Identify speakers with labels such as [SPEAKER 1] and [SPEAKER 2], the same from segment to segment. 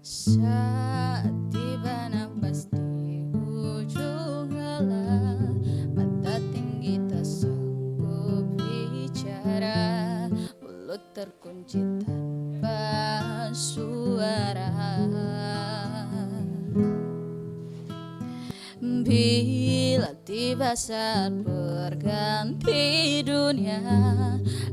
[SPEAKER 1] Saat tiba nafas di ujung gala, mata tinggi tak sanggup bicara, mulut terkunci tanpa suara. Bila tiba saat berganti dunia,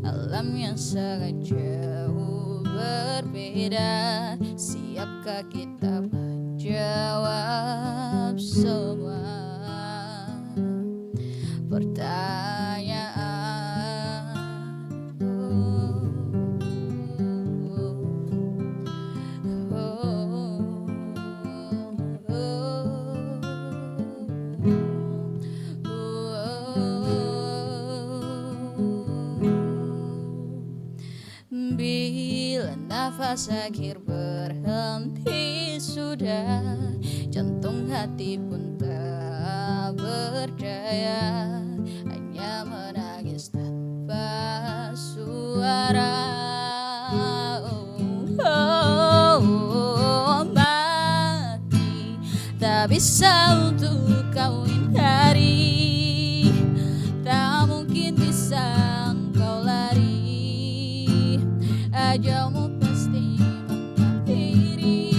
[SPEAKER 1] alam yang sangat jauh berbeda, siapkah kita menjawab semua pertanyaan? Bila nafas akhir berhenti sudah, jantung hati pun tak berdaya, hanya menangis tanpa suara. Mati tak bisa untuk kau hindari, tak mungkin bisa engkau lari, ajalmu pasti mengakhiri.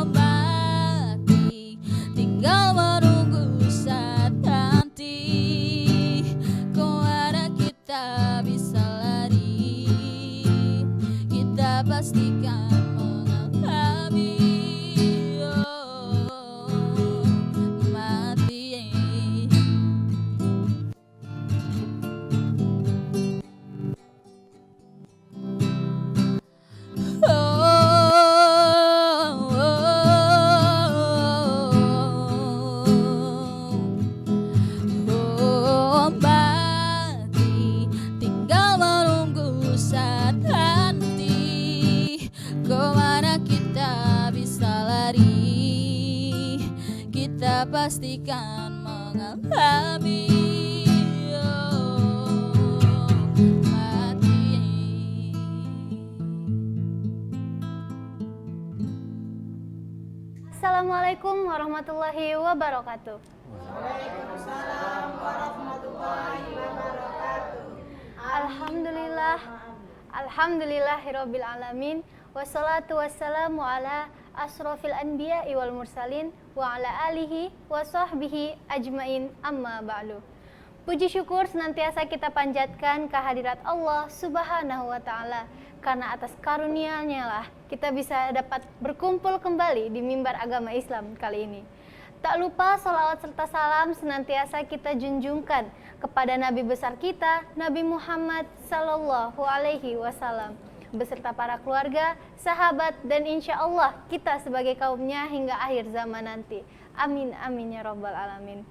[SPEAKER 1] Mati tinggal menunggu saat nanti, kemana kita bisa lari, kita pastikan mengalami. Mati mati tinggal menunggu saat nanti, kemana kita bisa lari, kita pastikan mengalami. Mati.
[SPEAKER 2] Assalamualaikum warahmatullahi wabarakatuh. Alhamdulillah, alhamdulillahirabbil alamin, wassalatu wassalamu ala asrofil anbiya'i wal mursalin wa ala alihi wa sahbihi ajmain, amma ba'du. Puji syukur senantiasa kita panjatkan kehadirat Allah Subhanahu wa taala, karena atas karunia-Nya lah kita bisa dapat berkumpul kembali di mimbar agama Islam kali ini. Tak lupa salawat serta salam senantiasa kita junjungkan kepada Nabi besar kita, Nabi Muhammad Sallallahu Alaihi Wasallam, beserta para keluarga, sahabat, dan insya Allah kita sebagai kaumnya hingga akhir zaman nanti. Amin, amin ya rabbal alamin.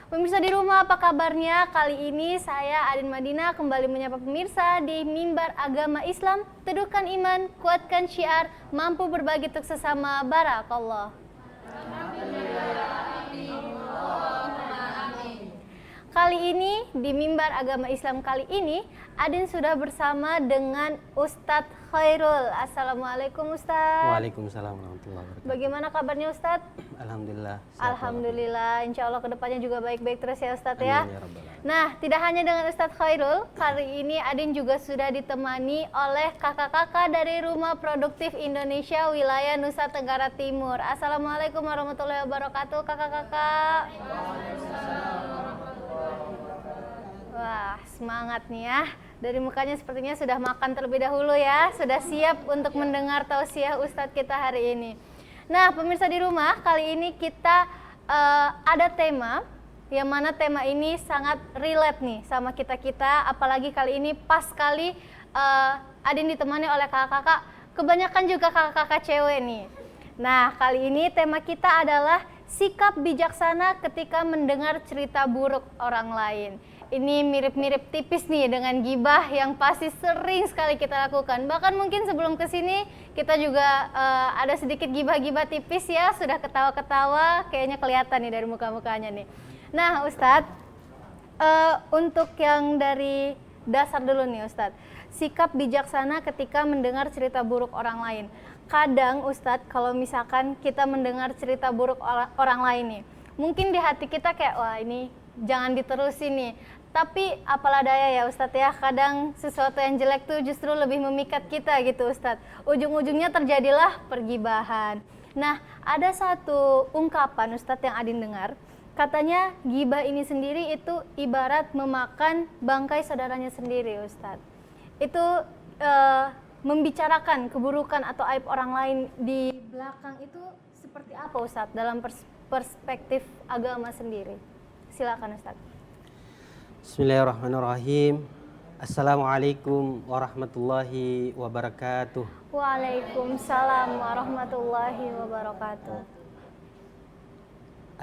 [SPEAKER 2] Pemirsa di rumah, apa kabarnya? Kali ini saya Adin Madinah kembali menyapa pemirsa di mimbar agama Islam, teduhkan iman, kuatkan syiar, mampu berbagi untuk sesama. Barakallah. Kali ini di mimbar agama Islam kali ini Adin sudah bersama dengan Ustadz Khairul. Assalamualaikum Ustadz.
[SPEAKER 3] Waalaikumsalam warahmatullahi wabarakatuh.
[SPEAKER 2] Bagaimana kabarnya Ustadz?
[SPEAKER 3] Alhamdulillah.
[SPEAKER 2] Alhamdulillah, insya Allah kedepannya juga baik-baik terus ya Ustadz ya.
[SPEAKER 3] Amin ya rabbal alamin.
[SPEAKER 2] Nah, tidak hanya dengan Ustadz Khairul, kali ini Adin juga sudah ditemani oleh kakak-kakak dari Rumah Produktif Indonesia wilayah Nusa Tenggara Timur. Assalamualaikum warahmatullahi wabarakatuh kakak-kakak. Wah, semangat nih ya. Dari mukanya sepertinya sudah makan terlebih dahulu ya. Sudah siap untuk mendengar tausiah Ustadz kita hari ini. Nah, pemirsa di rumah, kali ini kita ada tema, yang mana tema ini sangat relate nih sama kita-kita. Apalagi kali ini pas sekali Adin ditemani oleh kakak-kakak. Kebanyakan juga kakak-kakak cewek nih. Nah, kali ini tema kita adalah sikap bijaksana ketika mendengar cerita buruk orang lain. Ini mirip-mirip tipis nih dengan gibah yang pasti sering sekali kita lakukan. Bahkan mungkin sebelum kesini kita juga ada sedikit gibah-gibah tipis ya. Sudah ketawa-ketawa, kayaknya kelihatan nih dari muka-mukanya nih. Nah Ustadz, untuk yang dari dasar dulu nih Ustadz. sikap bijaksana ketika mendengar cerita buruk orang lain. Kadang Ustadz, kalau misalkan kita mendengar cerita buruk orang lain nih, mungkin di hati kita kayak, wah ini jangan diterusin nih. Tapi apalah daya ya Ustadz ya, kadang sesuatu yang jelek tuh justru lebih memikat kita gitu Ustadz. Ujung-ujungnya terjadilah pergibahan. Nah, ada satu ungkapan Ustadz yang Adin dengar, katanya gibah ini sendiri itu ibarat memakan bangkai saudaranya sendiri Ustadz. Itu membicarakan keburukan atau aib orang lain di belakang itu seperti apa Ustadz dalam perspektif agama sendiri? Silakan Ustadz.
[SPEAKER 3] Bismillahirrahmanirrahim. Assalamualaikum warahmatullahi wabarakatuh.
[SPEAKER 2] Waalaikumsalam warahmatullahi wabarakatuh.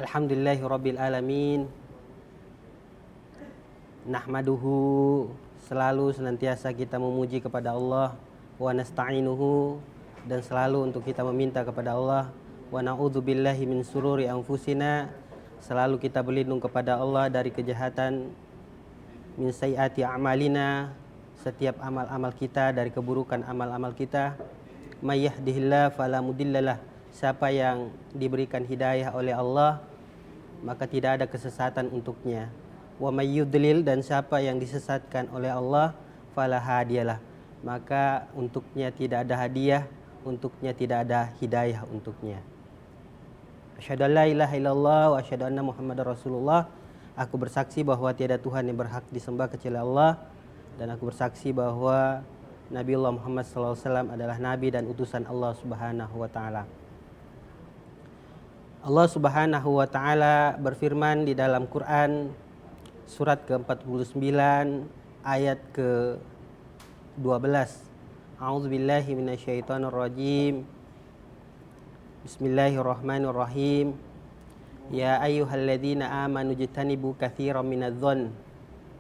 [SPEAKER 3] Alhamdulillahi rabbil alamin. Nahmaduhu, selalu senantiasa kita memuji kepada Allah. Wa nasta'inuhu, dan selalu untuk kita meminta kepada Allah. Wa na'udzubillahi min sururi anfusina, selalu kita berlindung kepada Allah dari kejahatan. Min sayyiati a'malina, setiap amal-amal kita, dari keburukan amal-amal kita. May yahdihillahu fala mudhillalah, siapa yang diberikan hidayah oleh Allah maka tidak ada kesesatan untuknya. Wa may yudlil, dan siapa yang disesatkan oleh Allah fala hadiyalah, maka untuknya tidak ada hadiah, untuknya tidak ada hidayah untuknya. Asyhadu an la ilaha illallah wa asyhadu anna Muhammadar Rasulullah. Aku bersaksi bahwa tiada Tuhan yang berhak disembah kecuali Allah, dan aku bersaksi bahwa Nabi Allah Muhammad SAW adalah Nabi dan utusan Allah Subhanahu wa Ta'ala. Allah Subhanahu wa Ta'ala berfirman di dalam Quran surat ke-49 ayat ke-12. A'udzubillahi minasyaitonirrajim. Bismillahirrahmanirrahim. Ya ayyuhalladzina amanu jtanibu katsiran minadh-dhonn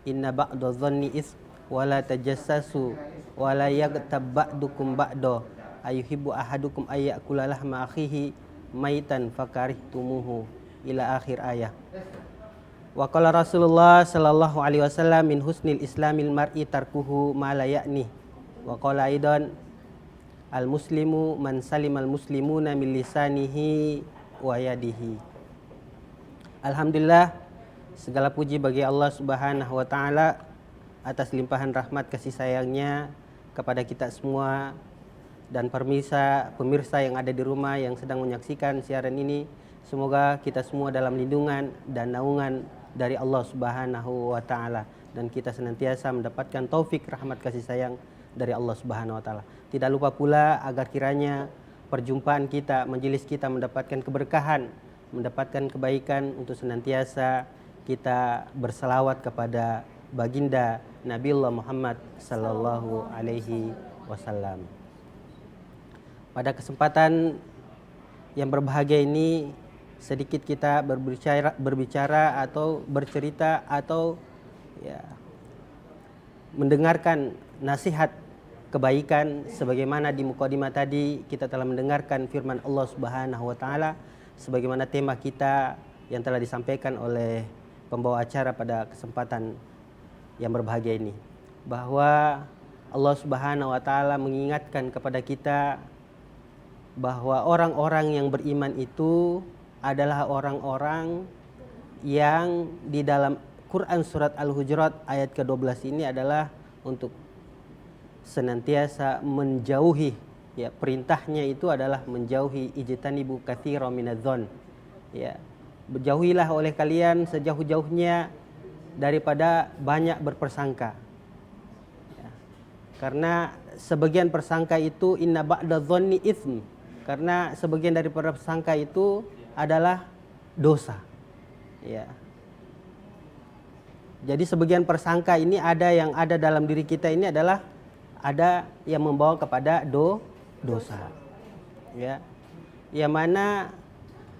[SPEAKER 3] inna ba'dadh-dhonni its wa la tajassasu wa la yaghtab ba'dukum ba'da ayuhibbu ahadukum ayyakula lahma akhihi maitan fakarihtumuhu ila akhir ayat. Wa qala Rasulullah sallallahu alaihi wasallam min husnil islamil mar'i tarkuhu ma la ya'ni. Wa qala aidan al muslimu man salimal muslimuna min lisanihi wa yadihi. Alhamdulillah, segala puji bagi Allah Subhanahu wa Ta'ala atas limpahan rahmat kasih sayangnya kepada kita semua dan pemirsa yang ada di rumah yang sedang menyaksikan siaran ini. Semoga kita semua dalam lindungan dan naungan dari Allah Subhanahu wa Ta'ala, dan kita senantiasa mendapatkan taufik rahmat kasih sayang dari Allah Subhanahu wa Ta'ala. Tidak lupa pula agar kiranya perjumpaan kita, majelis kita mendapatkan keberkahan, mendapatkan kebaikan, untuk senantiasa kita berselawat kepada baginda Nabiullah Muhammad sallallahu alaihi wasallam. Pada kesempatan yang berbahagia ini, sedikit kita berbicara atau bercerita atau mendengarkan nasihat kebaikan, sebagaimana di mukadimah tadi kita telah mendengarkan firman Allah Subhanahu wa Ta'ala, sebagaimana tema kita yang telah disampaikan oleh pembawa acara pada kesempatan yang berbahagia ini, bahwa Allah Subhanahu wa Ta'ala mengingatkan kepada kita bahwa orang-orang yang beriman itu adalah orang-orang yang di dalam Quran surat Al-Hujurat ayat ke-12 ini adalah untuk senantiasa menjauhi, perintahnya itu adalah menjauhi ijtanibu katsiran minadh-dhonn. Berjauhilah oleh kalian sejauh-jauhnya daripada banyak berpersangka. Karena sebagian persangka itu inna ba'dadh-dhonni itsm. Karena sebagian dari persangka itu adalah dosa. Jadi sebagian persangka ini ada yang ada dalam diri kita ini adalah ada yang membawa kepada dosa. Yang mana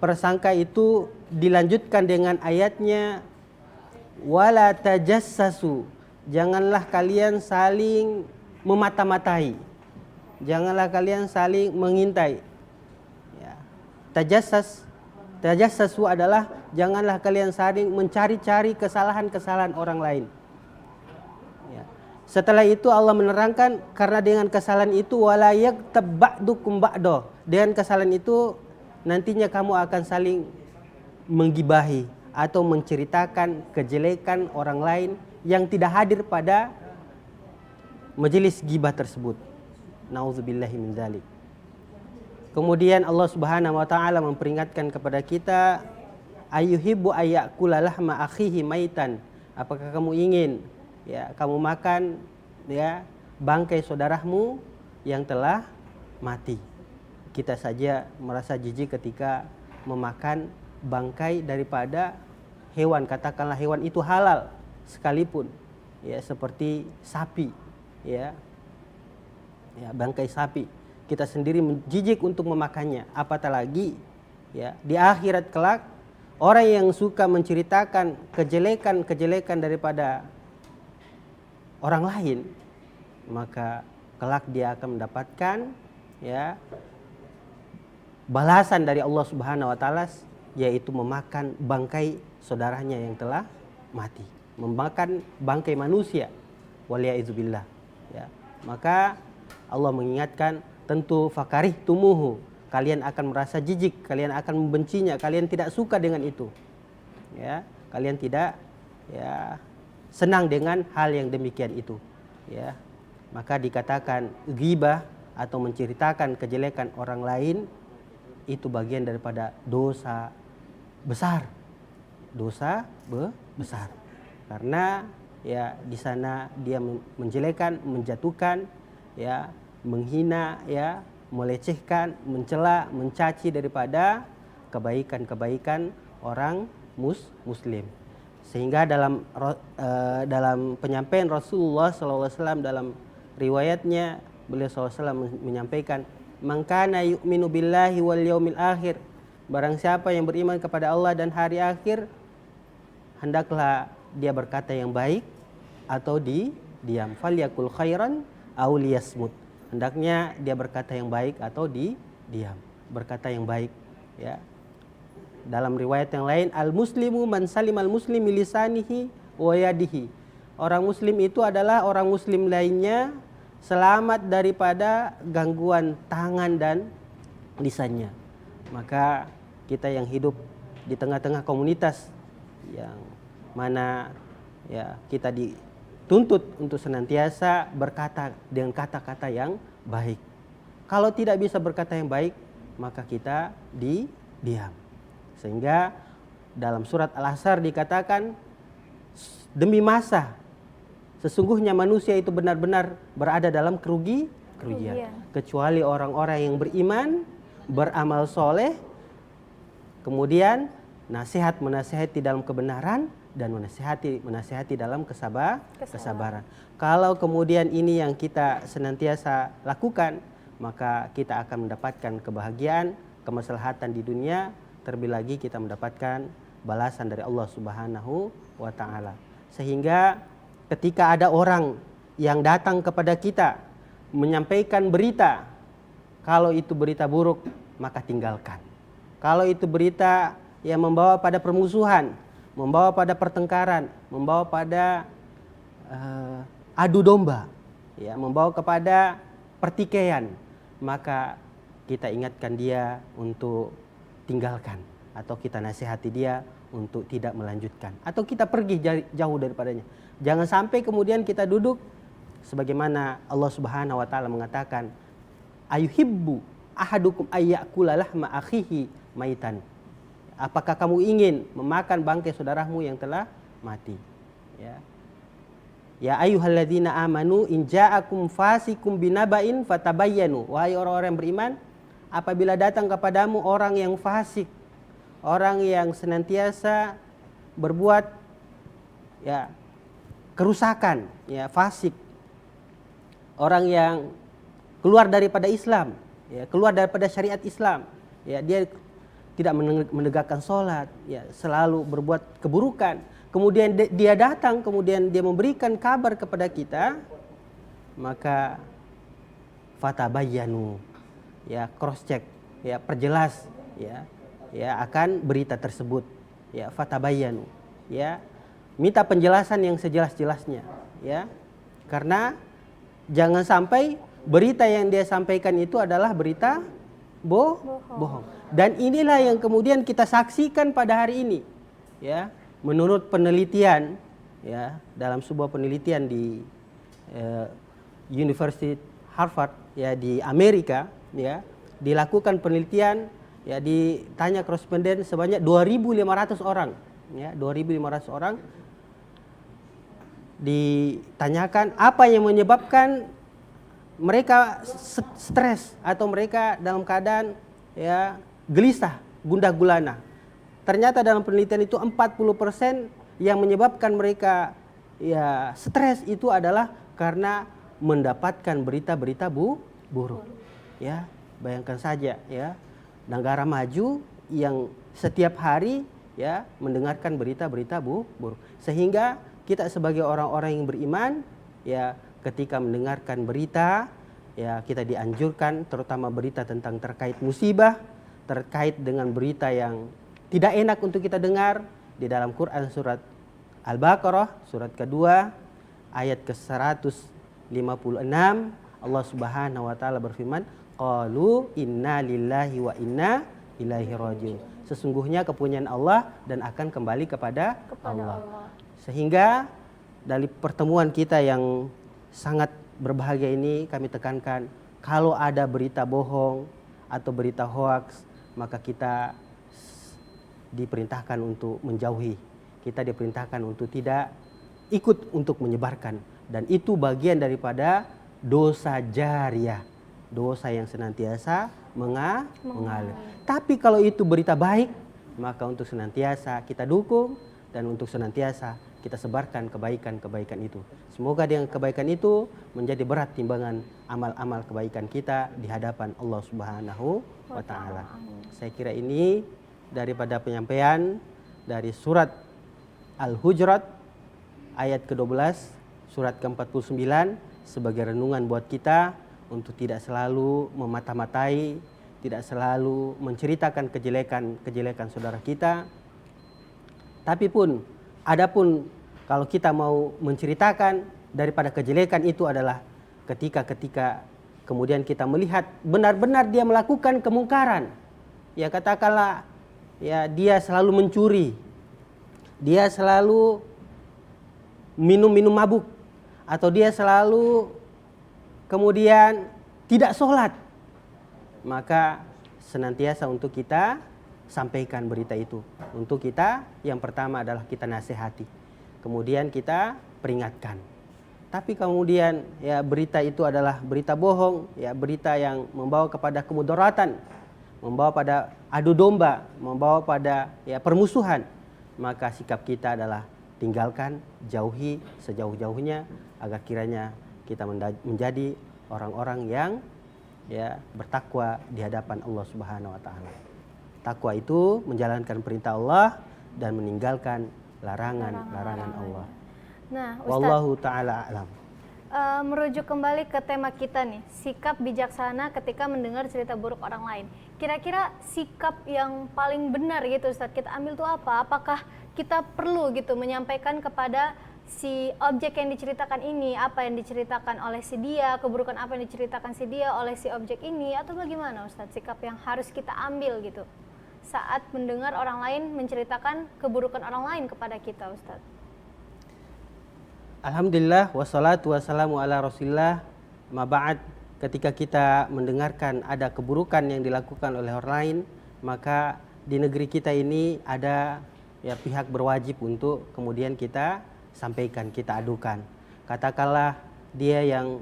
[SPEAKER 3] persangka itu dilanjutkan dengan ayatnya wala tajassasu, janganlah kalian saling memata-matai, janganlah kalian saling mengintai. Tajassasu adalah janganlah kalian saling mencari-cari kesalahan-kesalahan orang lain. Setelah itu Allah menerangkan karena dengan kesalahan itu wala yaktab ba'dukum ba'do. Dengan kesalahan itu nantinya kamu akan saling menggibahi atau menceritakan kejelekan orang lain yang tidak hadir pada majelis gibah tersebut. Nauzubillahi min dzalik. Kemudian Allah Subhanahu wa taala memperingatkan kepada kita, ayyuhibbu ayyakula lahma akhihi maitan. Apakah kamu ingin kamu makan bangkai saudaramu yang telah mati? Kita saja merasa jijik ketika memakan bangkai daripada hewan, katakanlah hewan itu halal sekalipun, seperti sapi, bangkai sapi. Kita sendiri jijik untuk memakannya, apatah lagi di akhirat kelak orang yang suka menceritakan kejelekan daripada orang lain, maka kelak dia akan mendapatkan balasan dari Allah Subhanahu wa taala, yaitu memakan bangkai saudaranya yang telah mati, memakan bangkai manusia, waliyaizubillah. Maka Allah mengingatkan, tentu fakarih tumuhu, kalian akan merasa jijik, kalian akan membencinya, kalian tidak suka dengan itu, kalian tidak senang dengan hal yang demikian itu, maka dikatakan ghibah atau menceritakan kejelekan orang lain itu bagian daripada dosa besar, besar, karena di sana dia menjelekan, menjatuhkan, menghina, melecehkan, mencela, mencaci daripada kebaikan orang muslim. Sehingga dalam penyampaian Rasulullah SAW dalam riwayatnya, beliau SAW menyampaikan, man kana yu'minu billahi wal yaumil akhir, barang siapa yang beriman kepada Allah dan hari akhir, hendaklah dia berkata yang baik atau diam. Falyakul khairan aw liyasmut, hendaknya dia berkata yang baik atau diam, berkata yang baik. Dalam riwayat yang lain, al muslimu man salimal muslimi lisanihi wa yadihi, orang muslim itu adalah orang muslim lainnya selamat daripada gangguan tangan dan lisannya. Maka kita yang hidup di tengah-tengah komunitas yang mana kita dituntut untuk senantiasa berkata dengan kata-kata yang baik. Kalau tidak bisa berkata yang baik, maka kita diam. Sehingga dalam surat Al-Asr dikatakan, demi masa sesungguhnya manusia itu benar-benar berada dalam kerugian, kecuali orang-orang yang beriman, beramal soleh, kemudian menasihati dalam kebenaran, dan menasihati dalam kesabaran. Kalau kemudian ini yang kita senantiasa lakukan, maka kita akan mendapatkan kebahagiaan, kemaslahatan di dunia, terlebih lagi kita mendapatkan balasan dari Allah Subhanahu wa taala. Sehingga ketika ada orang yang datang kepada kita menyampaikan berita, kalau itu berita buruk, maka tinggalkan. Kalau itu berita yang membawa pada permusuhan, membawa pada pertengkaran, membawa pada adu domba, membawa kepada pertikaian, maka kita ingatkan dia untuk tinggalkan, atau kita nasihati dia untuk tidak melanjutkan, atau kita pergi jauh daripadanya. Jangan sampai kemudian kita duduk sebagaimana Allah Subhanahu wa taala mengatakan, ayuhibbu ahadukum ayyakula lahma akhihi maitan. Apakah kamu ingin memakan bangkai saudaramu yang telah mati? Ya ayyuhalladzina amanu in ja'akum fasikum binaba'in fatabayyanu. Wahai orang-orang yang beriman, apabila datang kepadamu orang yang fasik, orang yang senantiasa berbuat kerusakan, fasik, orang yang keluar daripada Islam, keluar daripada syariat Islam, dia tidak menegakkan sholat, selalu berbuat keburukan, kemudian dia datang, kemudian dia memberikan kabar kepada kita, maka fatabayyanu, cross check, perjelas, akan berita tersebut, fatabayyanu, minta penjelasan yang sejelas-jelasnya, Karena jangan sampai berita yang dia sampaikan itu adalah berita bohong. Dan inilah yang kemudian kita saksikan pada hari ini. Ya, menurut penelitian, ya, dalam sebuah penelitian di University Harvard, ya, di Amerika, ya, dilakukan penelitian, ya, ditanya koresponden sebanyak 2.500 orang, ya, 2.500 orang ditanyakan apa yang menyebabkan mereka stres atau mereka dalam keadaan, ya, gelisah, gundah gulana. Ternyata dalam penelitian itu 40% yang menyebabkan mereka, ya, stres itu adalah karena mendapatkan berita-berita buruk. Ya, bayangkan saja, ya, negara maju yang setiap hari, ya, mendengarkan berita-berita buruk. Sehingga kita sebagai orang-orang yang beriman, ya, ketika mendengarkan berita, ya, kita dianjurkan terutama berita tentang terkait musibah, terkait dengan berita yang tidak enak untuk kita dengar. Di dalam Quran surat Al-Baqarah surat kedua ayat ke-156 Allah Subhanahu wa taala berfirman, qalu inna lillahi wa inna ilaihi rajiun. Sesungguhnya kepunyaan Allah dan akan kembali kepada Allah. Sehingga dari pertemuan kita yang sangat berbahagia ini kami tekankan, kalau ada berita bohong atau berita hoaks, maka kita diperintahkan untuk menjauhi. Kita diperintahkan untuk tidak ikut untuk menyebarkan. Dan itu bagian daripada dosa jariyah, dosa yang senantiasa mengalir. Tapi kalau itu berita baik, maka untuk senantiasa kita dukung dan untuk senantiasa kita sebarkan kebaikan-kebaikan itu. Semoga dengan kebaikan itu menjadi berat timbangan amal-amal kebaikan kita di hadapan Allah Subhanahu wa taala. Saya kira ini daripada penyampaian dari surat Al-Hujurat ayat ke-12, surat ke-49 sebagai renungan buat kita untuk tidak selalu memata-matai, tidak selalu menceritakan kejelekan saudara kita. Tapi pun, adapun kalau kita mau menceritakan daripada kejelekan itu adalah ketika kemudian kita melihat benar-benar dia melakukan kemungkaran. Ya, katakanlah, ya, dia selalu mencuri, dia selalu minum mabuk, atau dia selalu kemudian tidak sholat, maka senantiasa untuk kita sampaikan berita itu. Untuk kita yang pertama adalah kita nasihati, kemudian kita peringatkan. Tapi kemudian, ya, berita itu adalah berita bohong, ya, berita yang membawa kepada kemudaratan, membawa pada adu domba, membawa pada, ya, permusuhan, maka sikap kita adalah tinggalkan, jauhi sejauh-jauhnya agar kiranya kita menjadi orang-orang yang, ya, bertakwa di hadapan Allah Subhanahu wa taala. Takwa itu menjalankan perintah Allah dan meninggalkan larangan Allah.
[SPEAKER 2] Nah, Ustaz,
[SPEAKER 3] wallahu taala alam.
[SPEAKER 2] Merujuk kembali ke tema kita nih, sikap bijaksana ketika mendengar cerita buruk orang lain. Kira-kira sikap yang paling benar gitu Ustaz, kita ambil tuh apa? Apakah kita perlu gitu menyampaikan kepada si objek yang diceritakan ini apa yang diceritakan oleh si dia, keburukan apa yang diceritakan si dia oleh si objek ini, atau bagaimana Ustaz sikap yang harus kita ambil gitu saat mendengar orang lain menceritakan keburukan orang lain kepada kita Ustaz?
[SPEAKER 3] Alhamdulillah wassalatu wassalamu ala Rasulillah. Ma ba'd, ketika kita mendengarkan ada keburukan yang dilakukan oleh orang lain, maka di negeri kita ini ada, ya, pihak berwajib untuk kemudian kita sampaikan, kita adukan. Katakanlah dia yang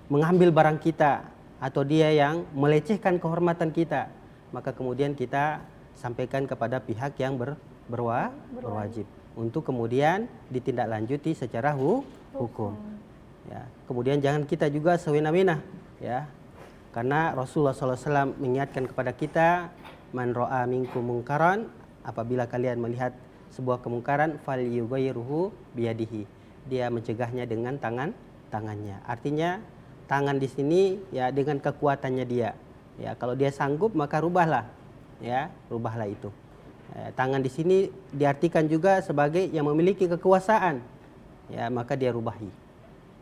[SPEAKER 3] mengambil barang kita atau dia yang melecehkan kehormatan kita, maka kemudian kita sampaikan kepada pihak yang berwajib untuk kemudian ditindaklanjuti secara hukum. Ya, kemudian jangan kita juga sewena-wena, ya, karena Rasulullah SAW mengingatkan kepada kita, man ra'a minkum mungkaran, apabila kalian melihat sebuah kemungkaran, falyughayyirhu biyadihi, dia mencegahnya dengan tangannya. Artinya tangan di sini, ya, dengan kekuatannya dia. Ya, kalau dia sanggup maka rubahlah, ya, rubahlah itu. Tangan di sini diartikan juga sebagai yang memiliki kekuasaan, ya, maka dia rubahi.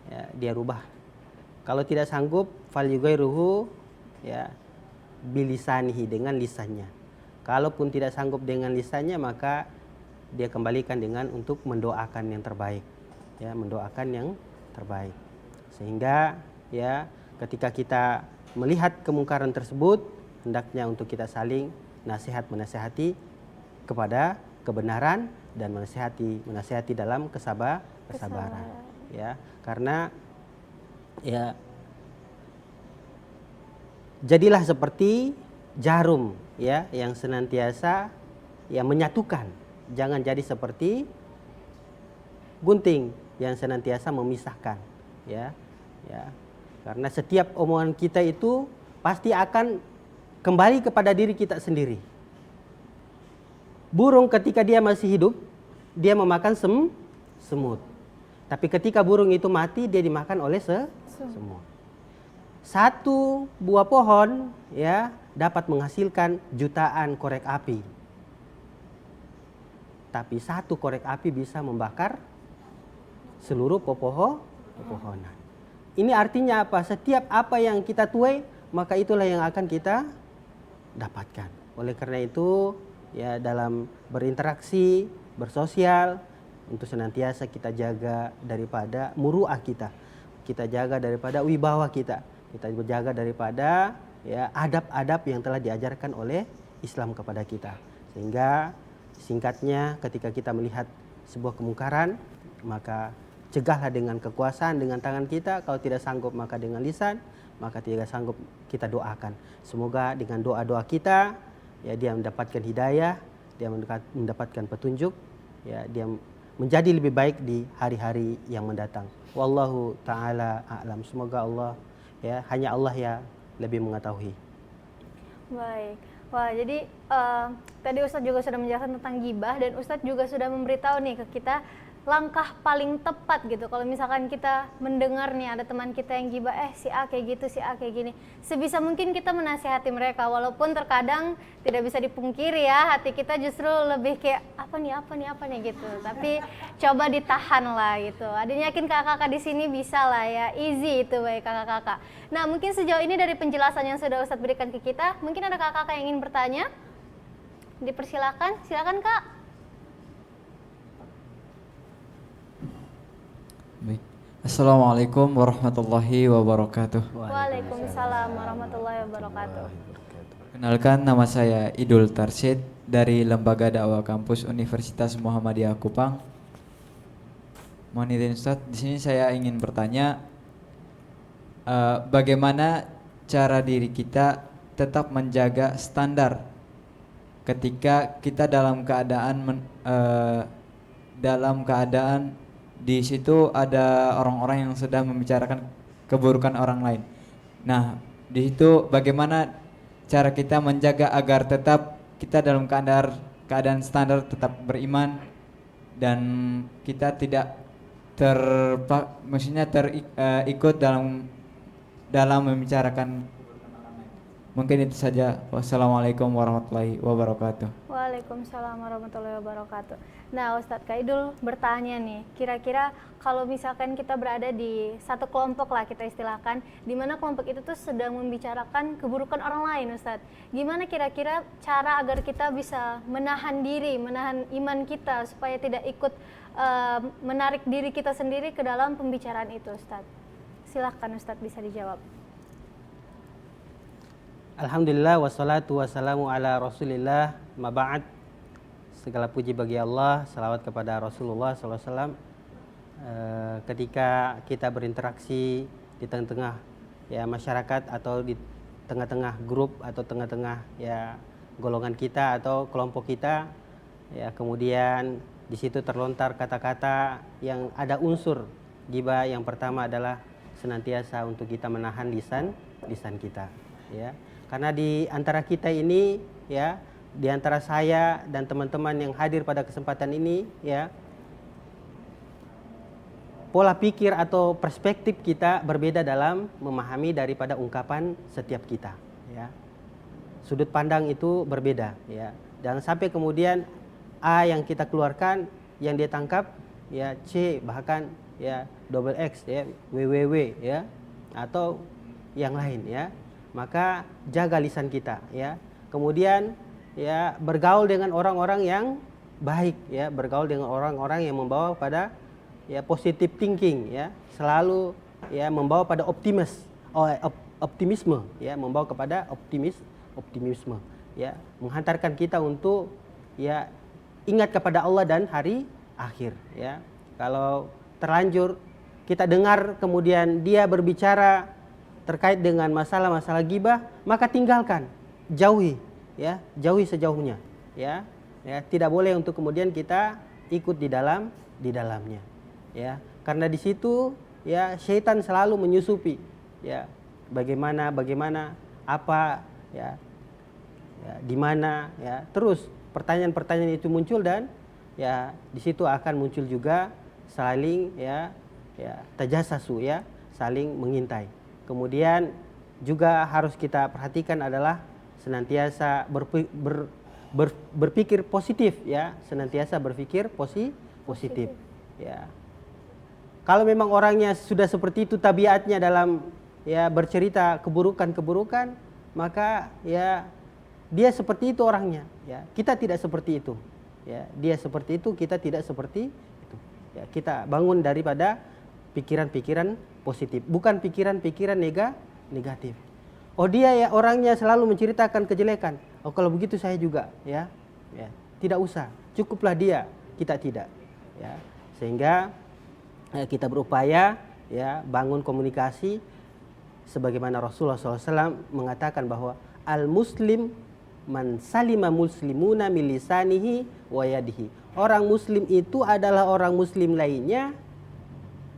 [SPEAKER 3] ya, dia rubah. Kalau tidak sanggup, falyughayyirhu ya bilisanihi, dengan lisannya. Kalaupun tidak sanggup dengan lisannya, maka dia kembalikan dengan untuk mendoakan yang terbaik. Ya, mendoakan yang terbaik. Sehingga ya ketika kita melihat kemungkaran tersebut, hendaknya untuk kita saling menasihati kepada kebenaran dan menasihati dalam kesabaran. Ya, karena ya jadilah seperti jarum ya yang senantiasa ya menyatukan, jangan jadi seperti gunting yang senantiasa memisahkan ya. Karena setiap omongan kita itu pasti akan kembali kepada diri kita sendiri. Burung ketika dia masih hidup, dia memakan semut. Tapi ketika burung itu mati, dia dimakan oleh semut. Satu buah pohon ya dapat menghasilkan jutaan korek api. Tapi satu korek api bisa membakar seluruh pepohonan. Ini artinya apa? Setiap apa yang kita tuai, maka itulah yang akan kita dapatkan. Oleh karena itu, ya dalam berinteraksi, bersosial, untuk senantiasa kita jaga daripada muru'ah kita. Kita jaga daripada wibawa kita. Kita jaga daripada ya adab-adab yang telah diajarkan oleh Islam kepada kita. Sehingga singkatnya ketika kita melihat sebuah kemungkaran, maka cegahlah dengan kekuasaan, dengan tangan kita. Kalau tidak sanggup maka dengan lisan, maka tidak sanggup kita doakan. Semoga dengan doa-doa kita ya dia mendapatkan hidayah, dia mendapatkan petunjuk, ya dia menjadi lebih baik di hari-hari yang mendatang. Wallahu taala a'lam. Semoga Allah ya hanya Allah ya lebih mengetahui.
[SPEAKER 2] Baik. Wah, jadi tadi Ustadz juga sudah menjelaskan tentang gibah, dan Ustadz juga sudah memberitahu nih ke kita langkah paling tepat gitu. Kalau misalkan kita mendengar nih ada teman kita yang gibah, si A kayak gitu, si A kayak gini, sebisa mungkin kita menasihati mereka, walaupun terkadang tidak bisa dipungkiri ya, hati kita justru lebih kayak apa nih gitu. Tapi coba ditahan lah gitu. Adanya yakin kakak-kakak di sini bisa lah ya, easy itu baik kakak-kakak. Nah, mungkin sejauh ini dari penjelasan yang sudah Ustadz berikan ke kita, mungkin ada kakak-kakak yang ingin bertanya? Dipersilakan, silakan Kak.
[SPEAKER 4] Baik. Assalamualaikum warahmatullahi wabarakatuh.
[SPEAKER 2] Waalaikumsalam warahmatullahi wabarakatuh.
[SPEAKER 4] Kenalkan, nama saya Idul Tarsyid dari Lembaga Dakwah Kampus Universitas Muhammadiyah Kupang. Mohon izin Ustaz, di sini saya ingin bertanya, bagaimana cara diri kita tetap menjaga standar ketika kita dalam keadaan di situ ada orang-orang yang sedang membicarakan keburukan orang lain. Nah, di situ bagaimana cara kita menjaga agar tetap kita dalam keadaan standar, tetap beriman, dan kita tidak ikut dalam membicarakan. Mungkin itu saja. Wassalamualaikum warahmatullahi wabarakatuh.
[SPEAKER 2] Waalaikumsalam warahmatullahi wabarakatuh. Nah, Ustadz Kaidul bertanya nih, kira-kira kalau misalkan kita berada di satu kelompok lah kita istilahkan, di mana kelompok itu tuh sedang membicarakan keburukan orang lain, Ustadz. Gimana kira-kira cara agar kita bisa menahan diri, menahan iman kita supaya tidak ikut menarik diri kita sendiri ke dalam pembicaraan itu, Ustadz? Silahkan Ustadz bisa dijawab.
[SPEAKER 3] Alhamdulillah wassalatu wassalamu ala rasulillah ma ba'd. Segala puji bagi Allah, salawat kepada Rasulullah SAW. Ketika kita berinteraksi di tengah-tengah ya masyarakat, atau di tengah-tengah grup, atau tengah-tengah ya golongan kita atau kelompok kita, ya kemudian di situ terlontar kata-kata yang ada unsur ghibah, yang pertama adalah senantiasa untuk kita menahan lisan kita ya. Karena di antara kita ini ya, di antara saya dan teman-teman yang hadir pada kesempatan ini ya, pola pikir atau perspektif kita berbeda dalam memahami daripada ungkapan setiap kita ya. Sudut pandang itu berbeda ya. Jangan sampai kemudian A yang kita keluarkan yang dia tangkap ya C bahkan ya double X ya, www ya, atau yang lain ya. Maka jaga lisan kita ya. Kemudian ya bergaul dengan orang-orang yang baik ya, bergaul dengan orang-orang yang membawa pada ya positive thinking ya, selalu ya membawa pada optimisme ya, membawa kepada optimisme ya, menghantarkan kita untuk ya ingat kepada Allah dan hari akhir ya. Kalau terlanjur kita dengar kemudian dia berbicara terkait dengan masalah-masalah ghibah, maka tinggalkan, jauhi ya, jauhi sejauhnya ya. Ya, tidak boleh untuk kemudian kita ikut di dalamnya ya. Karena di situ ya syaitan selalu menyusupi ya, bagaimana apa ya, ya di mana ya, terus pertanyaan-pertanyaan itu muncul dan ya di situ akan muncul juga saling ya tajassasu ya, saling mengintai. Kemudian juga harus kita perhatikan adalah senantiasa berpikir positif ya, senantiasa berpikir positif ya. Kalau memang orangnya sudah seperti itu tabiatnya dalam ya bercerita keburukan, maka ya dia seperti itu orangnya ya. Kita tidak seperti itu ya. Dia seperti itu, kita tidak seperti itu ya. Kita bangun daripada pikiran-pikiran positif, bukan pikiran-pikiran negatif. Oh dia ya orangnya selalu menceritakan kejelekan. Oh kalau begitu saya juga ya. Ya, tidak usah. Cukuplah dia, kita tidak. Ya. Sehingga kita berupaya ya bangun komunikasi sebagaimana Rasulullah SAW mengatakan bahwa al-muslim man salima muslimuna min lisanihi wa yadihi. Orang muslim itu adalah orang muslim lainnya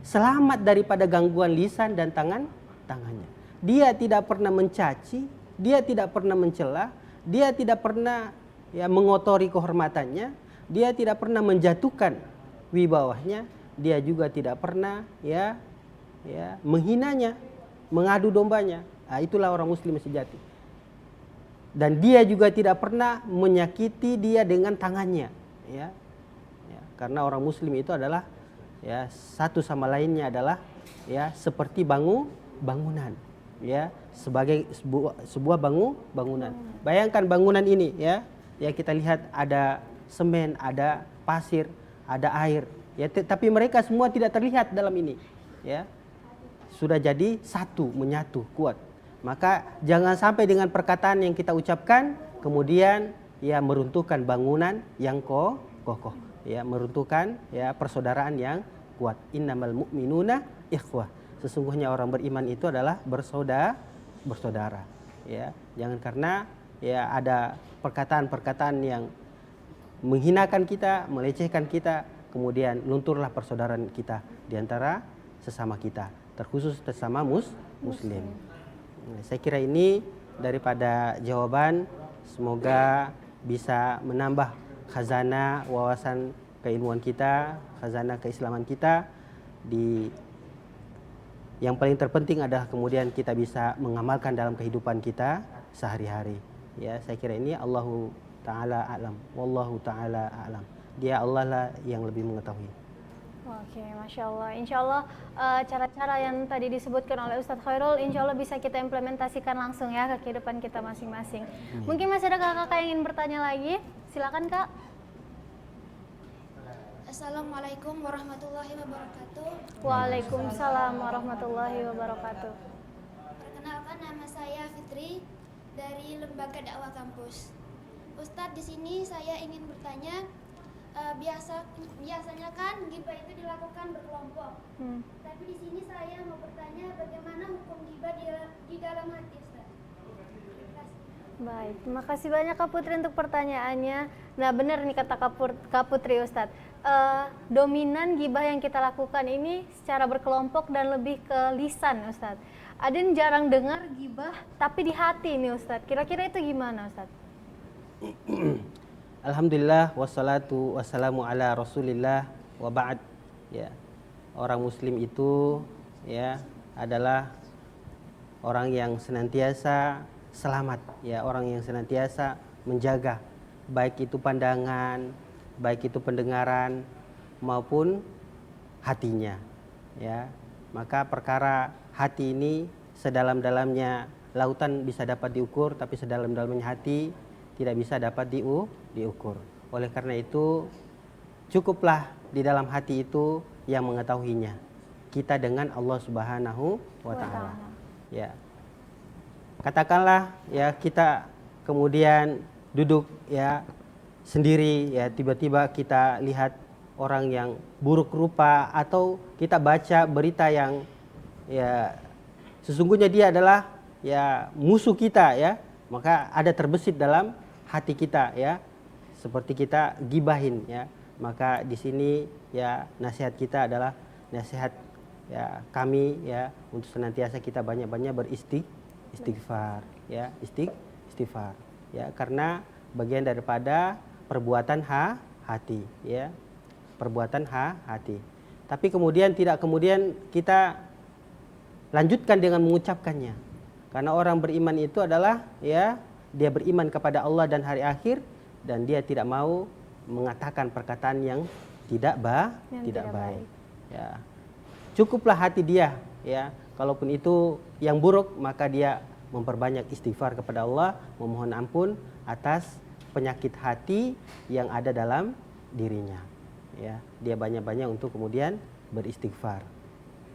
[SPEAKER 3] selamat daripada gangguan lisan dan tangannya. Dia tidak pernah mencaci, dia tidak pernah mencela, dia tidak pernah ya mengotori kehormatannya, dia tidak pernah menjatuhkan wibawahnya, dia juga tidak pernah ya menghinanya, mengadu dombanya. Nah, itulah orang muslim sejati. Dan dia juga tidak pernah menyakiti dia dengan tangannya, ya. Karena orang muslim itu adalah ya satu sama lainnya adalah ya seperti bangunan. Ya, sebagai sebuah bangunan. Bayangkan bangunan ini ya kita lihat ada semen, ada pasir, ada air. Ya, tapi mereka semua tidak terlihat dalam ini. Ya, sudah jadi satu, menyatu, kuat. Maka jangan sampai dengan perkataan yang kita ucapkan kemudian ya meruntuhkan bangunan yang kokoh. Ya, meruntuhkan ya persaudaraan yang kuat. Innamal mu'minuna ikhwah. Sesungguhnya orang beriman itu adalah bersaudara. Ya, jangan karena ya ada perkataan-perkataan yang menghinakan kita, melecehkan kita, kemudian lunturlah persaudaraan kita di antara sesama kita, terkhusus sesama muslim. Saya kira ini daripada jawaban, semoga bisa menambah khazanah wawasan keilmuan kita, khazanah keislaman kita. Yang paling terpenting adalah kemudian kita bisa mengamalkan dalam kehidupan kita sehari-hari. Ya, saya kira ini Allahu Ta'ala a'lam. Wallahu Ta'ala a'lam. Dia Allah lah yang lebih mengetahui.
[SPEAKER 2] Oke, Masya Allah. Insya Allah cara-cara yang tadi disebutkan oleh Ustadz Khairul, insya Allah bisa kita implementasikan langsung ya ke kehidupan kita masing-masing. Mungkin masih ada kakak-kakak yang ingin bertanya lagi. Silakan Kak.
[SPEAKER 5] Assalamualaikum warahmatullahi wabarakatuh.
[SPEAKER 2] Waalaikumsalam warahmatullahi wabarakatuh.
[SPEAKER 5] Perkenalkan, nama saya Fitri dari Lembaga Dakwah Kampus. Ustadz, di sini saya ingin bertanya, biasanya kan ghibah itu dilakukan berkelompok. Tapi di sini saya mau bertanya bagaimana hukum ghibah di dalam hati, Ustadz.
[SPEAKER 2] Baik, terima kasih banyak Kak Putri untuk pertanyaannya. Nah benar nih kata Kak Putri Ustadz, dominan ghibah yang kita lakukan ini secara berkelompok dan lebih ke lisan Ustadz. Ada yang jarang dengar ghibah tapi di hati nih Ustadz, kira-kira itu gimana Ustadz?
[SPEAKER 3] Alhamdulillah wassalatu wassalamu ala rasulillah wa ba'd. Ya, orang muslim itu ya adalah orang yang senantiasa selamat, ya, orang yang senantiasa menjaga baik itu pandangan, baik itu pendengaran maupun hatinya. ya. Maka perkara hati ini sedalam-dalamnya lautan bisa dapat diukur, tapi sedalam-dalamnya hati tidak bisa dapat diukur. Oleh karena itu cukuplah di dalam hati itu yang mengetahuinya, kita dengan Allah Subhanahu wa taala. Ya. Katakanlah ya kita kemudian duduk ya sendiri, ya tiba-tiba kita lihat orang yang buruk rupa, atau kita baca berita yang ya sesungguhnya dia adalah ya musuh kita, ya, maka ada terbesit dalam hati kita, ya, seperti kita gibahin, ya. Maka di sini ya nasihat kita adalah nasihat ya kami ya untuk senantiasa kita banyak-banyak beristighfar, ya, istighfar, ya, karena bagian daripada perbuatan hati, ya, perbuatan hati. Tapi kemudian tidak kemudian kita lanjutkan dengan mengucapkannya, karena orang beriman itu adalah ya dia beriman kepada Allah dan hari akhir, dan dia tidak mau mengatakan perkataan yang tidak baik. Ya. Cukuplah hati dia, ya. Kalaupun itu yang buruk, maka dia memperbanyak istighfar kepada Allah, memohon ampun atas penyakit hati yang ada dalam dirinya. Ya, dia banyak-banyak untuk kemudian beristighfar.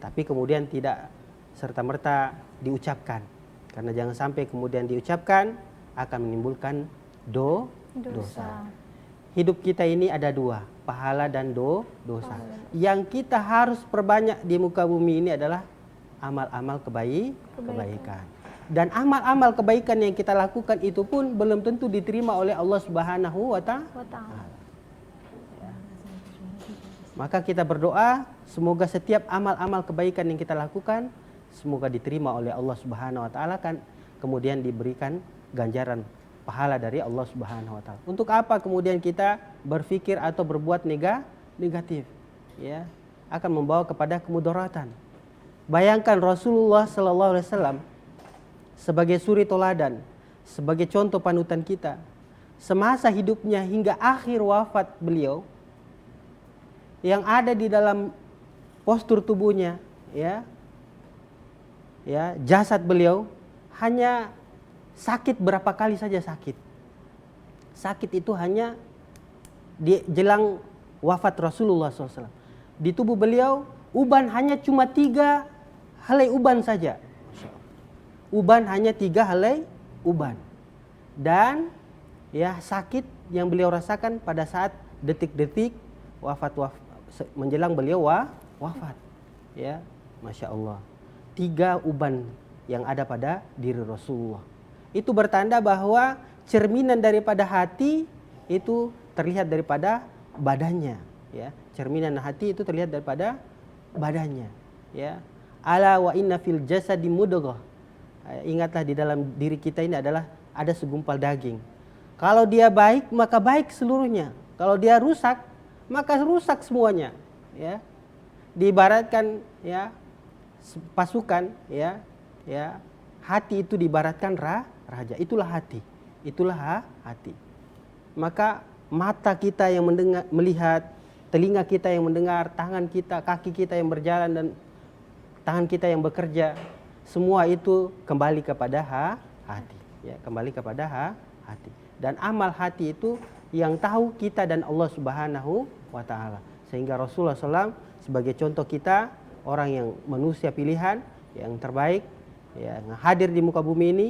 [SPEAKER 3] Tapi kemudian tidak serta-merta diucapkan, karena jangan sampai kemudian diucapkan akan menimbulkan dosa. Hidup kita ini ada dua, pahala dan dosa. Yang kita harus perbanyak di muka bumi ini adalah amal-amal kebaikan. Dan amal-amal kebaikan yang kita lakukan itu pun belum tentu diterima oleh Allah Subhanahu wa taala. Maka kita berdoa semoga setiap amal-amal kebaikan yang kita lakukan semoga diterima oleh Allah Subhanahu wa taala, kan kemudian diberikan ganjaran pahala dari Allah Subhanahu wa taala. Untuk apa kemudian kita berpikir atau berbuat negatif, ya, akan membawa kepada kemudaratan. Bayangkan Rasulullah sallallahu alaihi wasallam sebagai suri toladan, sebagai contoh panutan kita, semasa hidupnya hingga akhir wafat beliau, yang ada di dalam postur tubuhnya, ya, jasad beliau hanya sakit berapa kali saja sakit. Sakit itu hanya di jelang wafat Rasulullah SAW. Di tubuh beliau uban hanya cuma 3 helai uban saja. Uban hanya 3 helai uban. Dan ya sakit yang beliau rasakan pada saat detik-detik menjelang beliau wafat. Ya, Masya Allah. 3 uban yang ada pada diri Rasulullah. Itu bertanda bahwa cerminan daripada hati itu terlihat daripada badannya, ya. Cerminan hati itu terlihat daripada badannya, ya. Ala wa inna fil jasadi mudghah. Ingatlah di dalam diri kita ini adalah ada segumpal daging. Kalau dia baik maka baik seluruhnya. Kalau dia rusak maka rusak semuanya, ya. Diibaratkan ya pasukan, ya. Hati itu diibaratkan raja, itulah hati. Maka mata kita yang melihat, telinga kita yang mendengar, tangan kita, kaki kita yang berjalan, dan tangan kita yang bekerja, semua itu kembali kepada hati, ya, kembali kepada hati. Dan amal hati itu yang tahu kita dan Allah Subhanahu wa taala. Sehingga Rasulullah SAW sebagai contoh kita, orang yang manusia pilihan yang terbaik, ya, yang hadir di muka bumi ini,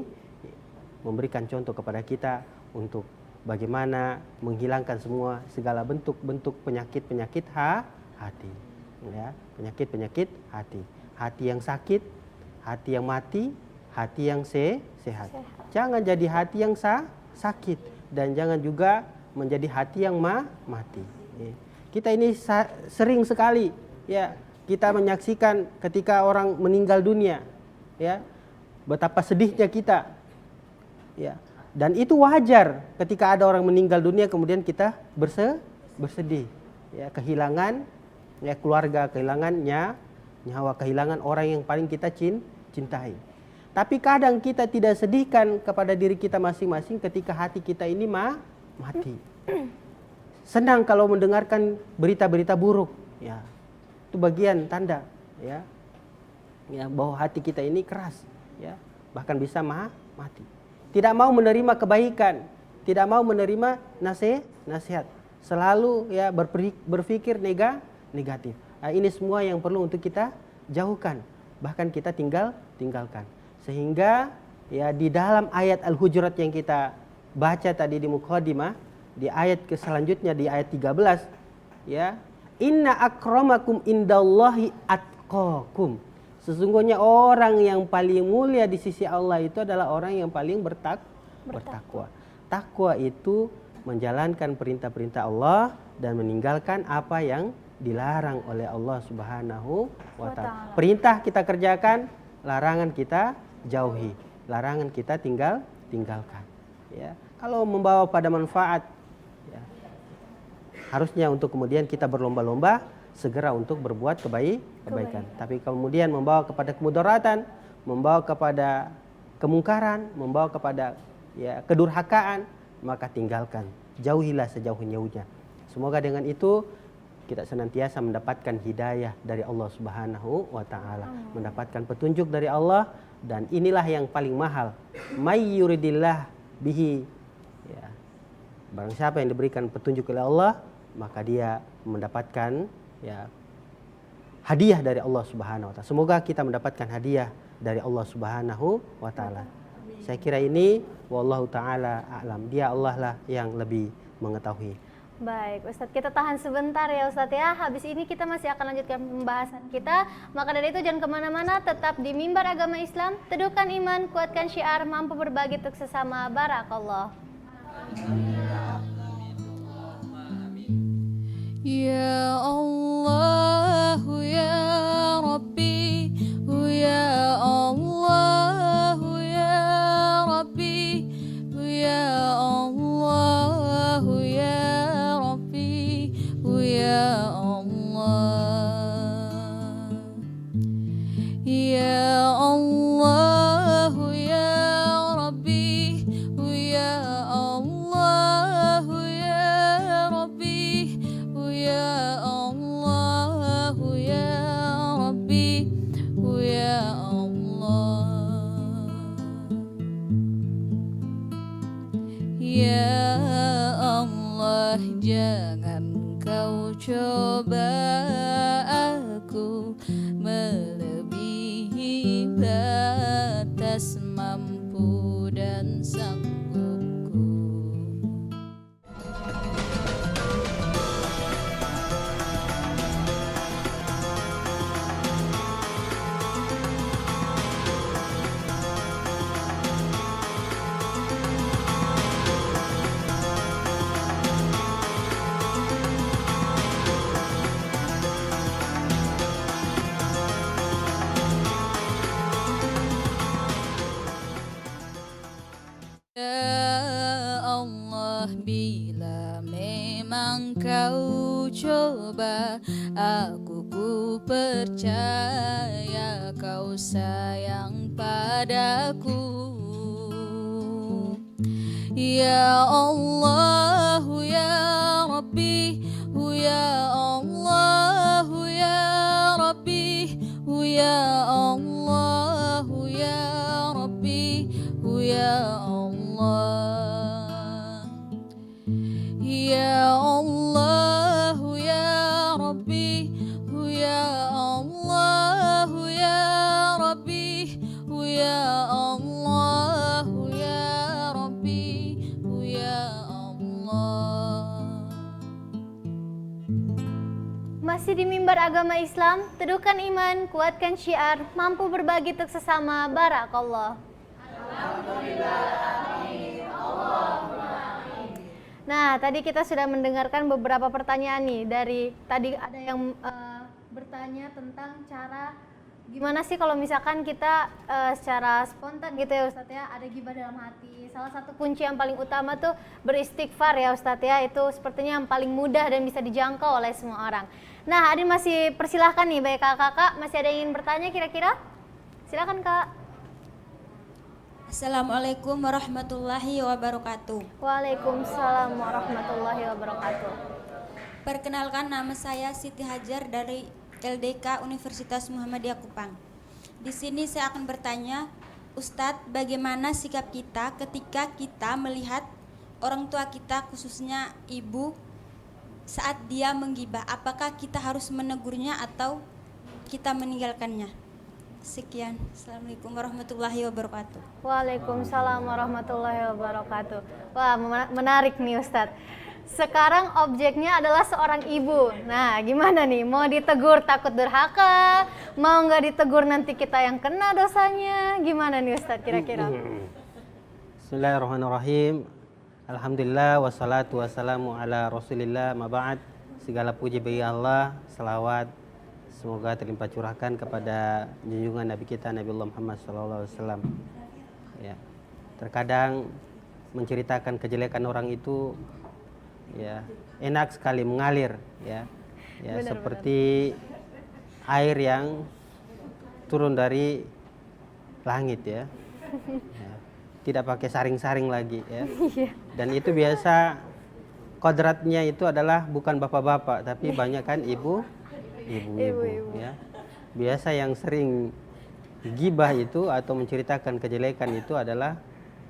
[SPEAKER 3] memberikan contoh kepada kita untuk bagaimana menghilangkan segala bentuk-bentuk penyakit-penyakit hati, ya, penyakit-penyakit hati. Hati yang sakit, hati yang mati, hati yang sehat. Jangan jadi hati yang sakit, dan jangan juga menjadi hati yang mati. Kita ini sering sekali, ya, kita menyaksikan ketika orang meninggal dunia, ya, betapa sedihnya kita, ya. Dan itu wajar ketika ada orang meninggal dunia kemudian kita bersedih, ya, kehilangan, ya, keluarga, kehilangan nyawa, kehilangan orang yang paling kita cintai. Tapi kadang kita tidak sedihkan kepada diri kita masing-masing ketika hati kita ini mati. Senang kalau mendengarkan berita-berita buruk, ya. Itu bagian tanda, ya, bahwa hati kita ini keras, ya, bahkan bisa mati. Tidak mau menerima kebaikan, tidak mau menerima nasihat, selalu ya berpikir negatif. Nah, ini semua yang perlu untuk kita jauhkan, bahkan kita tinggalkan. Sehingga ya di dalam ayat Al-Hujurat yang kita baca tadi di muqaddimah, di ayat selanjutnya di ayat 13, ya, inna akramakum indallahi atqakum. Sesungguhnya orang yang paling mulia di sisi Allah itu adalah orang yang paling bertakwa. Takwa itu menjalankan perintah-perintah Allah dan meninggalkan apa yang dilarang oleh Allah Subhanahu wa Ta'ala. Perintah kita kerjakan, larangan kita jauhi, larangan kita tinggalkan. Ya, kalau membawa pada manfaat, ya, harusnya untuk kemudian kita berlomba-lomba segera untuk berbuat kebaikan. Tapi kemudian membawa kepada kemudaratan, membawa kepada kemungkaran, membawa kepada ya kedurhakaan, maka tinggalkan, jauhilah sejauh-jauhnya. Semoga dengan itu kita senantiasa mendapatkan hidayah dari Allah Subhanahu wa Ta'ala, mendapatkan petunjuk dari Allah, dan inilah yang paling mahal. May yuridillah bihi, ya, barang siapa yang diberikan petunjuk oleh Allah, maka dia mendapatkan ya hadiah dari Allah Subhanahu wa Ta'ala. Semoga kita mendapatkan hadiah dari Allah Subhanahu wa Ta'ala. Saya kira ini wallahu taala a'lam. Dia Allah lah yang lebih mengetahui.
[SPEAKER 2] Baik, Ustadz, kita tahan sebentar ya Ustadz ya. Habis ini kita masih akan lanjutkan pembahasan kita. Maka dari itu jangan kemana-mana, tetap di Mimbar Agama Islam. Teduhkan iman, kuatkan syiar, mampu berbagi untuk sesama. Barakallah.
[SPEAKER 1] Ya Allah, ya Rabbi, ya Allah, ya Rabbi, ya Allah, ya Rabbi, ya Allah, ya Allah, ya Rabbi, ya Allah, ya Rabbi, ya Allah, ya Rabbi, ya Allah, ya Allah, jangan kau coba aku melebihi batas mampu dan sanggupku. Ya Allah, bila memang kau coba aku, ku percaya kau sayang padaku. Ya Allah, ya Rabbi, ya Allah, ya Rabbi, ya Allah, ya Rabbi, ya Allah, ya Allah, ya Rabbi, ya Allah, ya Rabbi, ya Allah, ya Rabbi, ya Allah.
[SPEAKER 2] Masih di Mimbar Agama Islam, teduhkan iman, kuatkan syiar, mampu berbagi untuk sesama. Barakallah. Nah, tadi kita sudah mendengarkan beberapa pertanyaan nih. Dari tadi ada yang bertanya tentang cara gimana sih kalau misalkan kita secara spontan gitu ya Ustadz ya, ada gibah dalam hati. Salah satu kunci yang paling utama tuh beristighfar ya Ustadz ya, itu sepertinya yang paling mudah dan bisa dijangkau oleh semua orang. Nah, Adin masih persilahkan nih, baik kakak-kakak, masih ada yang ingin bertanya kira-kira? Silakan Kak.
[SPEAKER 6] Assalamualaikum warahmatullahi wabarakatuh.
[SPEAKER 2] Waalaikumsalam warahmatullahi wabarakatuh.
[SPEAKER 6] Perkenalkan, nama saya Siti Hajar dari LDK Universitas Muhammadiyah Kupang. Di sini saya akan bertanya, Ustadz, bagaimana sikap kita ketika kita melihat orang tua kita, khususnya ibu, saat dia menggibah? Apakah kita harus menegurnya atau kita meninggalkannya? Sekian. Assalamualaikum warahmatullahi wabarakatuh.
[SPEAKER 2] Waalaikumsalam warahmatullahi wabarakatuh. Wah, menarik nih Ustadz. Sekarang objeknya adalah seorang ibu. Nah, gimana nih? Mau ditegur takut durhaka? Mau nggak ditegur nanti kita yang kena dosanya? Gimana nih Ustadz kira-kira?
[SPEAKER 3] Bismillahirrahmanirrahim. Alhamdulillah wassalatu wassalamu ala Rasulillah ma ba'd. Segala puji bagi Allah, selawat semoga terlimpah curahkan kepada junjungan Nabi kita Nabi Muhammad SAW. Ya. Terkadang menceritakan kejelekan orang itu ya enak sekali mengalir ya. Ya benar, seperti air yang turun dari langit ya. Ya. Tidak pakai saring-saring lagi ya. Dan itu biasa kodratnya itu adalah bukan bapak-bapak tapi banyak kan ibu-ibu ya. Biasa yang sering gibah itu atau menceritakan kejelekan itu adalah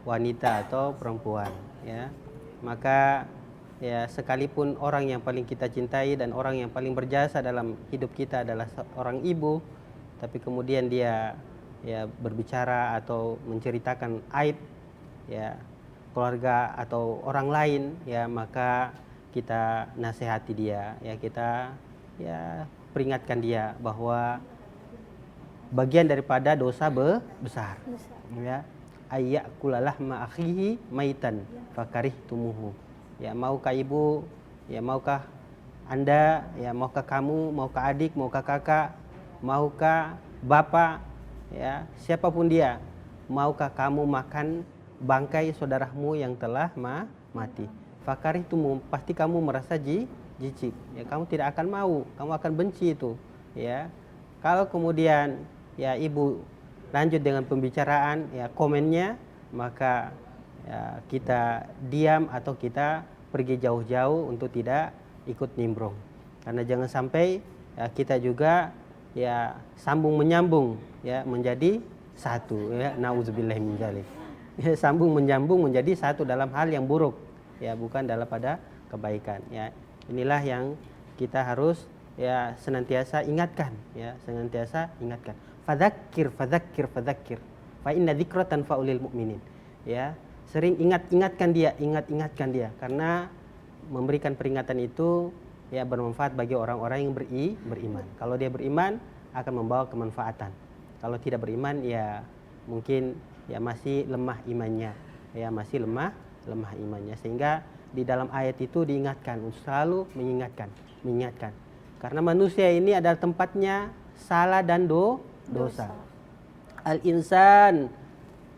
[SPEAKER 3] wanita atau perempuan ya. Maka ya sekalipun orang yang paling kita cintai dan orang yang paling berjasa dalam hidup kita adalah seorang ibu, tapi kemudian dia ya berbicara atau menceritakan aib ya keluarga atau orang lain ya, maka kita nasihati dia ya, kita ya peringatkan dia bahwa bagian daripada dosa besar ya, ayyakulalah ma akhihi maitan fakarihtumuhu ya. Maukah ibu ya, maukah anda ya, maukah kamu, maukah adik, maukah kakak, maukah bapak ya, siapapun dia, maukah kamu makan bangkai saudaramu yang telah mati? Fakarihtumu, pasti kamu merasa jijik ya, kamu tidak akan mau, kamu akan benci itu ya. Kalau kemudian ya ibu lanjut dengan pembicaraan ya komennya, maka ya, kita diam atau kita pergi jauh-jauh untuk tidak ikut nimbrung, karena jangan sampai ya, kita juga ya sambung menyambung ya menjadi satu ya, nauzubillah min dzalik ya, sambung menyambung menjadi satu dalam hal yang buruk ya, bukan dalam pada kebaikan ya. Inilah yang kita harus ya senantiasa ingatkan ya, senantiasa ingatkan. Fadzakir fadzakir fadzakir fa inna dzikra tanfa'ul mu'minin ya. Sering ingatkan dia karena memberikan peringatan itu ya bermanfaat bagi orang-orang yang beriman. Kalau dia beriman akan membawa kemanfaatan. Kalau tidak beriman ya mungkin ya masih lemah imannya ya, masih lemah imannya, sehingga di dalam ayat itu diingatkan untuk selalu mengingatkan karena manusia ini adalah tempatnya salah dan dosa. Al-insan,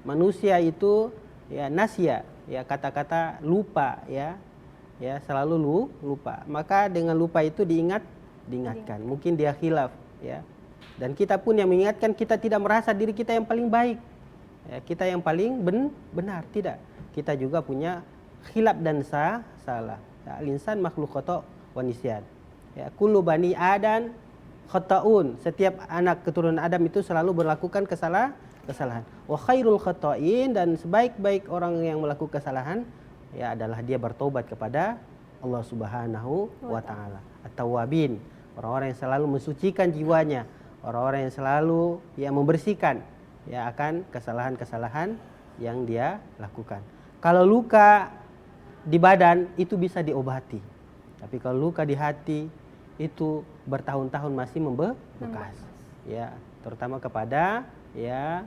[SPEAKER 3] manusia itu ya nasya ya, kata-kata lupa ya selalu lupa. Maka dengan lupa itu diingatkan. Mungkin dia khilaf ya, dan kita pun yang mengingatkan, kita tidak merasa diri kita yang paling baik ya, kita yang paling benar, tidak. Kita juga punya khilaf dan salah ya. Al-insan makhluk khata' wa nisyan ya, kullu bani adam khata'un, setiap anak keturunan Adam itu selalu melakukan kesalahan. Wa khairul khata'in, dan sebaik-baik orang yang melakukan kesalahan ya adalah dia bertobat kepada Allah Subhanahu wa taala. At-tawwabin, orang-orang yang selalu mensucikan jiwanya, orang-orang yang selalu ya membersihkan ya akan kesalahan-kesalahan yang dia lakukan. Kalau luka di badan itu bisa diobati, tapi kalau luka di hati itu bertahun-tahun masih membekas ya, terutama kepada ya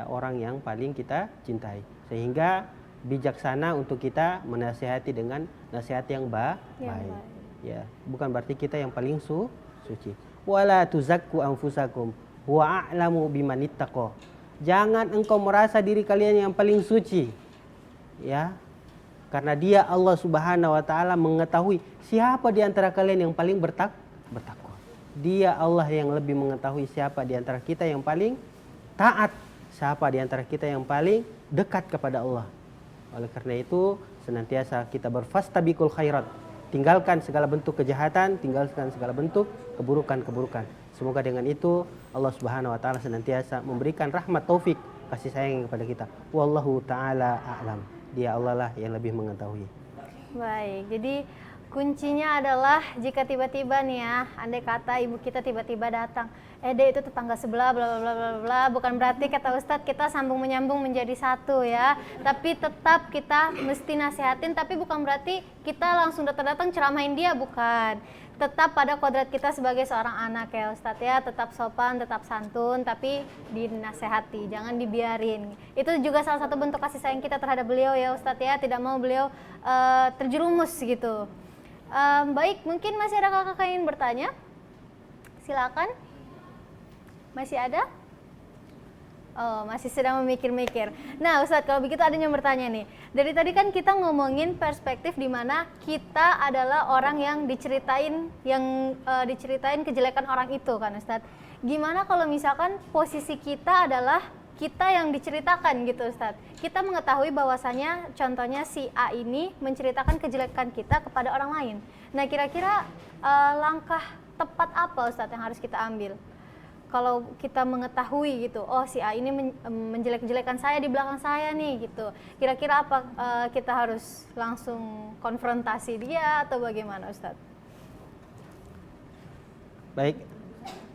[SPEAKER 3] orang yang paling kita cintai. Sehingga bijaksana untuk kita menasihati dengan nasihat yang baik ya, bukan berarti kita yang paling suci. Wala tuzakku anfusakum wa a'lamu bimanittaqo, jangan engkau merasa diri kalian yang paling suci ya, karena dia Allah Subhanahu wa taala mengetahui siapa di antara kalian yang paling bertakwa. Dia Allah yang lebih mengetahui siapa di antara kita yang paling taat, siapa di antara kita yang paling dekat kepada Allah. Oleh karena itu senantiasa kita berfastabiqul khairat tinggalkan segala bentuk kejahatan, tinggalkan segala bentuk keburukan-keburukan. Semoga dengan itu Allah Subhanahu wa taala senantiasa memberikan rahmat taufik kasih sayang kepada kita. Wallahu taala a'lam. Dia Allah lah yang lebih mengetahui.
[SPEAKER 2] Baik, jadi kuncinya adalah jika tiba-tiba nih ya, andai kata ibu kita tiba-tiba datang, Dek itu tetangga sebelah bla bla bla bla bla, bukan berarti kata Ustadz kita sambung menyambung menjadi satu ya, tapi tetap kita mesti nasihatin, tapi bukan berarti kita langsung datang-datang ceramahin dia, bukan. Tetap pada kodrat kita sebagai seorang anak ya Ustadz ya, tetap sopan, tetap santun, tapi dinasehati, jangan dibiarin. Itu juga salah satu bentuk kasih sayang kita terhadap beliau ya Ustadz ya, tidak mau beliau terjerumus gitu. Baik, mungkin masih ada kakak yang ingin bertanya? Silakan. Masih ada? Oh, masih sedang memikir-mikir. Nah, Ustadz, kalau begitu ada yang bertanya nih. Dari tadi kan kita ngomongin perspektif di mana kita adalah orang yang diceritain kejelekan orang itu kan, Ustadz. Gimana kalau misalkan posisi kita adalah kita yang diceritakan gitu, Ustadz. Kita mengetahui bahwasanya contohnya si A ini menceritakan kejelekan kita kepada orang lain. Nah, kira-kira langkah tepat apa, Ustadz, yang harus kita ambil? Kalau kita mengetahui gitu, oh si A ini menjelek-jelekan saya di belakang saya nih gitu. Kira-kira apa kita harus langsung konfrontasi dia atau bagaimana, Ustadz?
[SPEAKER 3] Baik.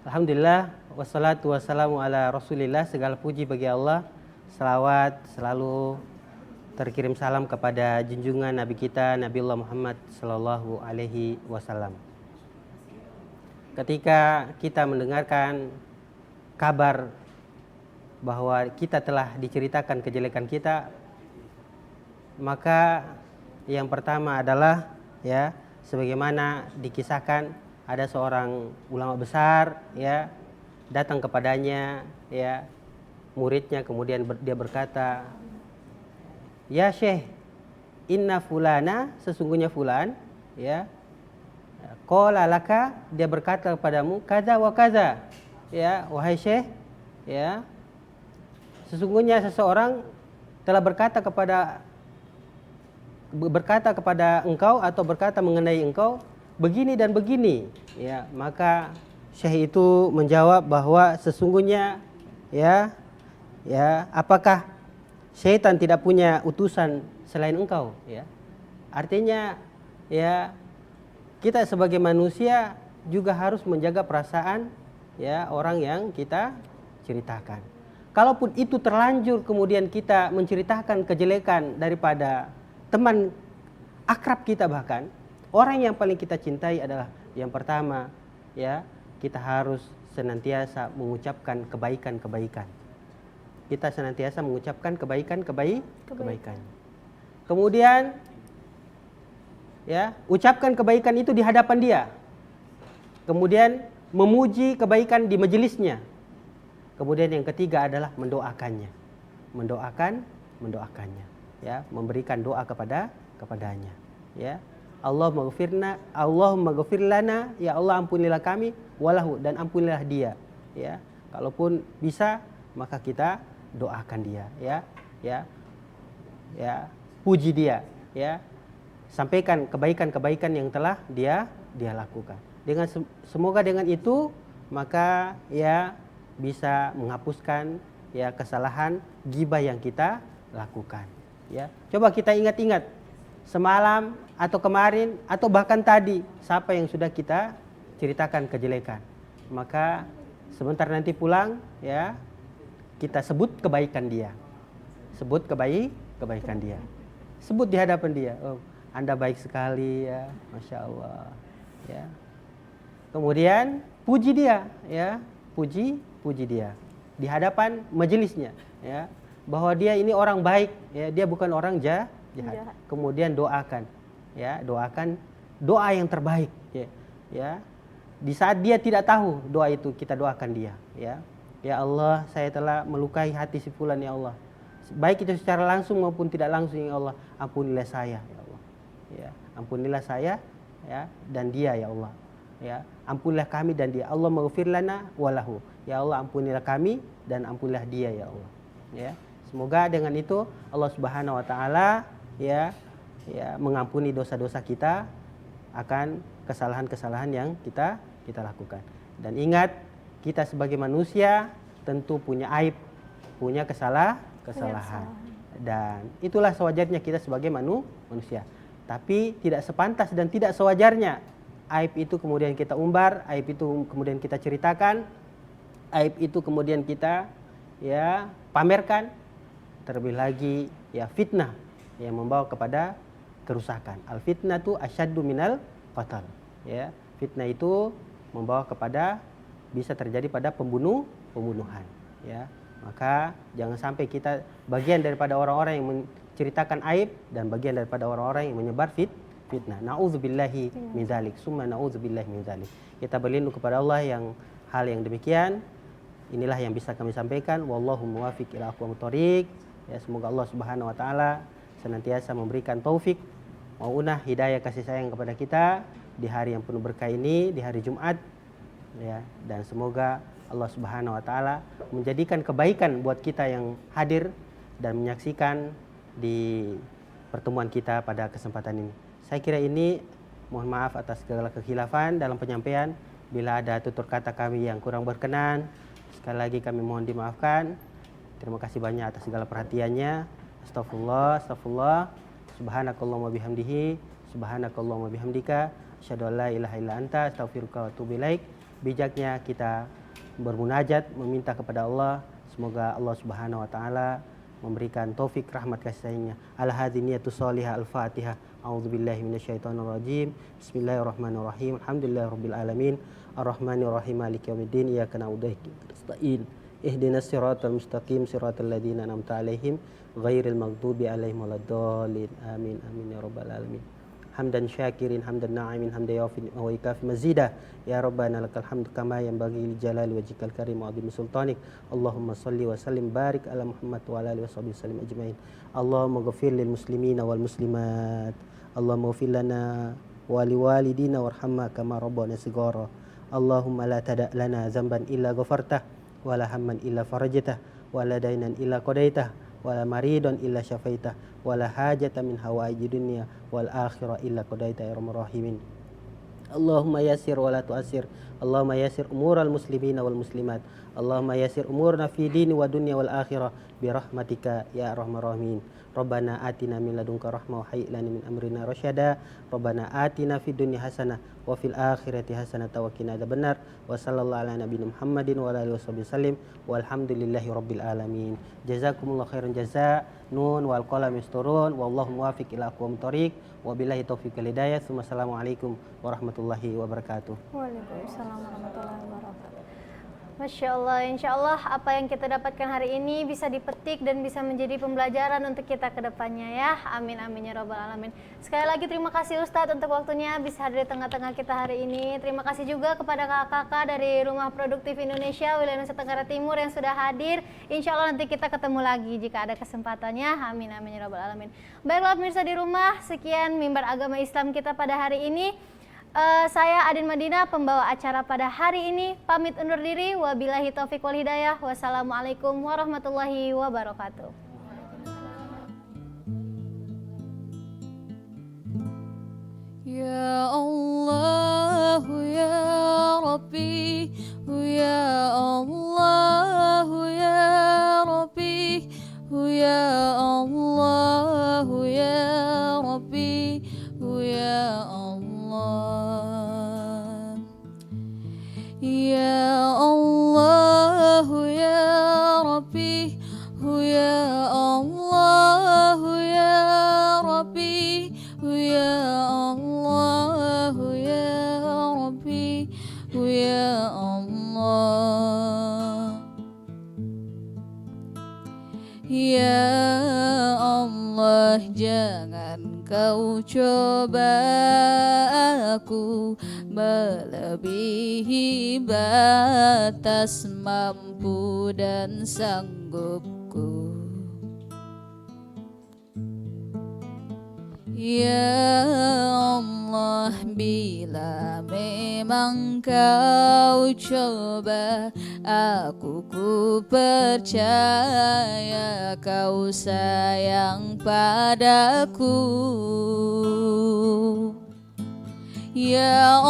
[SPEAKER 3] Alhamdulillah wassalatu wassalamu ala Rasulillah. Segala puji bagi Allah. Selawat selalu terkirim salam kepada junjungan Nabi kita Nabiullah Muhammad sallallahu alaihi wasallam. Ketika kita mendengarkan kabar bahwa kita telah diceritakan kejelekan kita, maka yang pertama adalah ya sebagaimana dikisahkan ada seorang ulama besar ya datang kepadanya ya muridnya, kemudian dia berkata, "Ya Syekh, inna fulana, sesungguhnya fulan ya qala laka, dia berkata kepadamu kaza wa kaza." Ya, wahai Syekh, ya, sesungguhnya seseorang telah berkata kepada engkau atau berkata mengenai engkau begini dan begini. Ya, maka Syekh itu menjawab bahwa sesungguhnya ya, apakah syaitan tidak punya utusan selain engkau? Ya, artinya ya kita sebagai manusia juga harus menjaga perasaan ya orang yang kita ceritakan. Kalaupun itu terlanjur kemudian kita menceritakan kejelekan daripada teman akrab kita, bahkan orang yang paling kita cintai adalah yang pertama ya kita harus senantiasa mengucapkan kebaikan-kebaikan. Kita senantiasa mengucapkan kebaikan. Kemudian ya ucapkan kebaikan itu di hadapan dia. Kemudian memuji kebaikan di majelisnya. Kemudian yang ketiga adalah mendoakannya. Mendoakannya. Ya, memberikan doa kepadanya. Ya. Allahumma ghfir lana, ya Allah ampunilah kami, walahu, dan ampunilah dia. Ya. Kalaupun bisa maka kita doakan dia, ya. Ya. Puji dia, ya. Sampaikan kebaikan-kebaikan yang telah dia lakukan. Semoga dengan itu maka ya bisa menghapuskan ya kesalahan ghibah yang kita lakukan. Ya, coba kita ingat-ingat semalam atau kemarin atau bahkan tadi siapa yang sudah kita ceritakan kejelekan. Maka sebentar nanti pulang ya kita sebut kebaikan dia. Sebut kebaikan dia. Sebut di hadapan dia. Oh, Anda baik sekali ya, Masya Allah. Ya. Kemudian puji dia, ya, puji dia di hadapan majelisnya, ya, bahwa dia ini orang baik, ya, dia bukan orang jahat. Kemudian doakan, ya, doakan doa yang terbaik, ya. Di saat dia tidak tahu doa itu kita doakan dia, ya. Ya Allah, saya telah melukai hati si fulan ya Allah. Baik itu secara langsung maupun tidak langsung ya Allah, ampunilah saya ya Allah. Ya, ampunilah saya ya dan dia ya Allah. Ya, ampunilah kami dan dia. Allah maghfir lana walahu. Ya Allah ampunilah kami dan ampunilah dia ya Allah. Ya. Semoga dengan itu Allah Subhanahu wa taala ya mengampuni dosa-dosa kita akan kesalahan-kesalahan yang kita lakukan. Dan ingat, kita sebagai manusia tentu punya aib, punya kesalahan. Dan itulah sewajarnya kita sebagai manusia. Tapi tidak sepantas dan tidak sewajarnya aib itu kemudian kita umbar, aib itu kemudian kita ceritakan, aib itu kemudian kita ya pamerkan. Terlebih lagi ya fitnah yang membawa kepada kerusakan. Al fitnatu asyaddu minal qatal. Ya, fitnah itu membawa kepada bisa terjadi pada pembunuhan. Ya, maka jangan sampai kita bagian daripada orang-orang yang menceritakan aib dan bagian daripada orang-orang yang menyebar fitnah. Nauzubillahi min dzalik, summa nauzubillahi min dzalik. Kita berlindung kepada Allah yang hal yang demikian. Inilah yang bisa kami sampaikan. Wallahu muwaffiq ila aqwamit thoriq. Ya, semoga Allah Subhanahu wa taala senantiasa memberikan taufik, maunah, hidayah, kasih sayang kepada kita di hari yang penuh berkah ini, di hari Jumat. Ya, dan semoga Allah Subhanahu wa taala menjadikan kebaikan buat kita yang hadir dan menyaksikan di pertemuan kita pada kesempatan ini. Saya kira ini, mohon maaf atas segala kekhilafan dalam penyampaian. Bila ada tutur kata kami yang kurang berkenan, sekali lagi kami mohon dimaafkan. Terima kasih banyak atas segala perhatiannya. Astagfirullah. Subhanakallahumma bihamdihi, subhanakallahumma bihamdika, asyhadu an la ilaha illa anta, astaghfiruka wa atubu ilaik. Bijaknya kita bermunajat, meminta kepada Allah, semoga Allah Subhanahu wa taala memberikan taufik, rahmat, kasih sayangnya. Ala hadzi niyatus shalihah. Al-Fatihah. A'udzubillahi minasyaitonir rajim. Bismillahirrahmanirrahim. Alhamdulillahirabbil alamin. Arrahmanirrahim. Maliki yaumiddin. Iyyaka na'budu wa iyyaka nasta'in. Ihdinas siratal mustaqim, siratal ladzina an'amta 'alaihim ghairil maghdubi 'alaihim waladdallin. Amin amin ya rabbal alamin. Hamdan syakirin, hamdan na'imin, hamdan yafi wa ikafi mazida. Ya Rabbana lakal hamdu kama yanbaghi li jalali wajhikal karim wa 'azimi sultanik. Allahumma shalli wa sallim barik ala Muhammad wa ala alihi washabihi sallim ajmain. Allahumma ghfir lil muslimina wal muslimat. Allahumma ighfir lana wa liwalidina warhamna kama rabbana shighara. Allahumma la tada' lana dzamban illa ghafartah, wala hamman illa farajtah, wala dainan illa qadaitah, wala maridon illa syafaitah, wala hajatan min hawaiji dunya wal akhirah illa qadaitah ya arhamar rahimin. Allahumma yassir wa la tu'assir. Allahumma yassir umural muslimina wal muslimat. Allahumma yassir umurna fi dini wa dunya wal akhirah bi rahmatika ya arhamar rahimin. Rabbana atina min ladunka rahmah wa hayyi lana min amrina rasyada. Rabbana atina fid dunya hasanah wa fil akhirati hasanah wa qina adzabannar. Wa sallallahu ala nabiyina Muhammadin wa ala alihi wasallam. Walhamdulillahi rabbil alamin. Jazakumullahu khairan jazaa. Nun wal qalam yasturun. Wallahu muwaffiq ila aqwamit thoriq. Wabillahi taufiq wal hidayah. Assalamualaikum warahmatullahi wabarakatuh.
[SPEAKER 2] Waalaikumsalam warahmatullahi wabarakatuh. Masya Allah, insya Allah apa yang kita dapatkan hari ini bisa dipetik dan bisa menjadi pembelajaran untuk kita ke depannya ya. Amin amin ya rabbal alamin. Sekali lagi terima kasih Ustadz untuk waktunya bisa hadir di tengah-tengah kita hari ini. Terima kasih juga kepada kakak-kakak dari Rumah Produktif Indonesia wilayah Nusa Tenggara Timur yang sudah hadir. Insya Allah nanti kita ketemu lagi jika ada kesempatannya. Amin amin ya rabbal alamin. Baiklah pemirsa di rumah, sekian mimbar agama Islam kita pada hari ini. Saya Adin Madinah, pembawa acara pada hari ini, pamit undur diri. Wabillahi taufiq wal hidayah. Wassalamualaikum warahmatullahi wabarakatuh.
[SPEAKER 1] Ya Allah ya Rabbi, ya Allah ya Rabbi, ya Allah ya Rabbi, ya Allah. Ya Allah ya Rabbi, ya Allah ya Rabbi, ya Allah ya Rabbi, ya Allah. Ya Allah, jangan kau coba aku melebihi batas mampu dan sanggupku. Ya Allah, bila memang kau coba aku, ku percaya kau sayang padaku. Ya